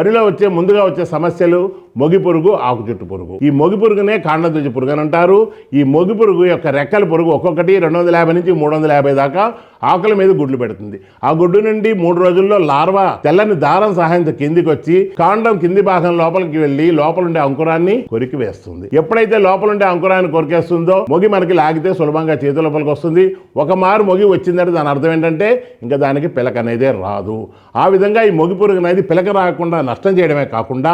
వరిలో ముందుగా వచ్చే సమస్యలు మొగి పురుగు, ఆకు చుట్టు పురుగు. ఈ మొగి పురుగునే కాండతొచ్చి పురుగు అని అంటారు. ఈ మొగి పురుగు యొక్క రెక్కల పురుగు ఒక్కొక్కటి 250 నుంచి 350 దాకా ఆకుల మీద గుడ్లు పెడుతుంది. ఆ గుడ్డు నుండి 3 రోజుల్లో లార్వా తెల్లని దారం సహాయంతో కిందికి వచ్చి కాండం కింది భాగం లోపలికి వెళ్ళి లోపలుండే అంకురాన్ని కొరికి వేస్తుంది. ఎప్పుడైతే లోపలుండే అంకురాన్ని కొరికేస్తుందో మొగి మనకి లాగితే సులభంగా చేతి లోపలికి వస్తుంది. ఒక మారు మొగి వచ్చిందంటే దాని అర్థం ఏంటంటే ఇంకా దానికి పిలక అనేదే రాదు. ఆ విధంగా ఈ మొగి పురుగు అనేది పిలక రాకుండా నష్టం చేయడమే కాకుండా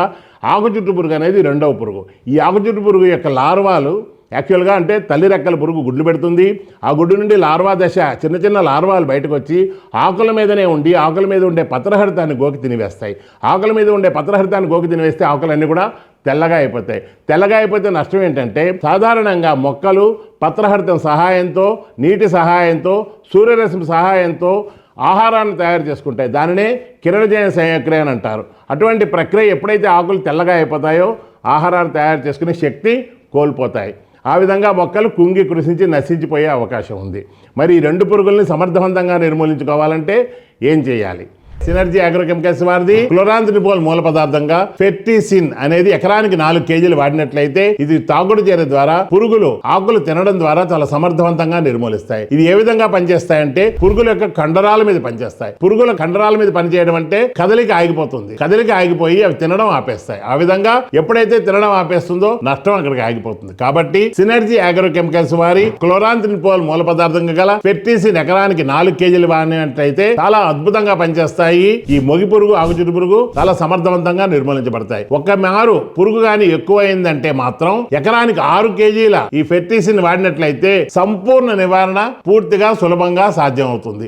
ఆకు చుట్టు పురుగు అనేది రెండవ పురుగు. ఈ ఆకు చుట్టు పురుగు యొక్క లార్వాలు యాక్చువల్గా అంటే తల్లి రెక్కల పురుగు గుడ్లు పెడుతుంది. ఆ గుడ్డు నుండి లార్వా దశ చిన్న చిన్న లార్వాలు బయటకు వచ్చి ఆకుల మీదనే ఉండి ఆకుల మీద ఉండే పత్రహరితాన్ని గోకి తినివేస్తాయి. ఆకుల మీద ఉండే పత్రహరితాన్ని గోకి తినివేస్తే ఆకులన్నీ కూడా తెల్లగా అయిపోతాయి. తెల్లగా అయిపోతే నష్టం ఏంటంటే సాధారణంగా మొక్కలు పత్రహరితం సహాయంతో, నీటి సహాయంతో, సూర్యరశ్మి సహాయంతో ఆహారాన్ని తయారు చేసుకుంటాయి. దానినే కిరణజన్య సంక్రియ అని అంటారు. అటువంటి ప్రక్రియ ఎప్పుడైతే ఆకులు తెల్లగా అయిపోతాయో ఆహారాన్ని తయారు చేసుకునే శక్తి కోల్పోతాయి. ఆ విధంగా మొక్కలు కుంగి కృషించి నశించిపోయే అవకాశం ఉంది. మరి ఈ రెండు పురుగుల్ని సమర్థవంతంగా నిర్మూలించుకోవాలంటే ఏం చేయాలి? సినర్జీ అగ్రోకెమికల్స్ వారిది క్లోరాంథ్రిపోల్ మూల పదార్థంగా ఫెర్టిసిన్ అనేది ఎకరానికి 4 కేజీలు వాడినట్లయితే ఇది తాగుడు చర్య ద్వారా పురుగులు ఆకులు తినడం ద్వారా చాలా సమర్థవంతంగా నిర్మూలిస్తాయి. ఇది ఏ విధంగా పనిచేస్తాయంటే పురుగుల యొక్క కండరాల మీద పనిచేస్తాయి. పురుగుల కండరాల మీద పనిచేయడం అంటే కదలిక ఆగిపోతుంది. కదలిక ఆగిపోయి అవి తినడం ఆపేస్తాయి. ఆ విధంగా ఎప్పుడైతే తినడం ఆపేస్తుందో నష్టం అక్కడికి ఆగిపోతుంది. కాబట్టి సినర్జీ అగ్రోకెమికల్స్ వారి క్లోరాంథ్రిపోల్ మూల పదార్థంగా గల ఫెర్టిసిన్ ఎకరానికి 4 కేజీలు వాడినట్లయితే చాలా అద్భుతంగా పనిచేస్తాయి. ఈ మొగి పురుగు, ఆకు చుట్టు పురుగు చాలా సమర్థవంతంగా నిర్మూలించబడతాయి. ఒక్క మారు పురుగు గాని ఎక్కువైందంటే మాత్రం ఎకరానికి 6 కేజీల ఈ ఫెర్టిసిన్ వాడినట్లయితే సంపూర్ణ నివారణ పూర్తిగా సులభంగా సాధ్యం అవుతుంది.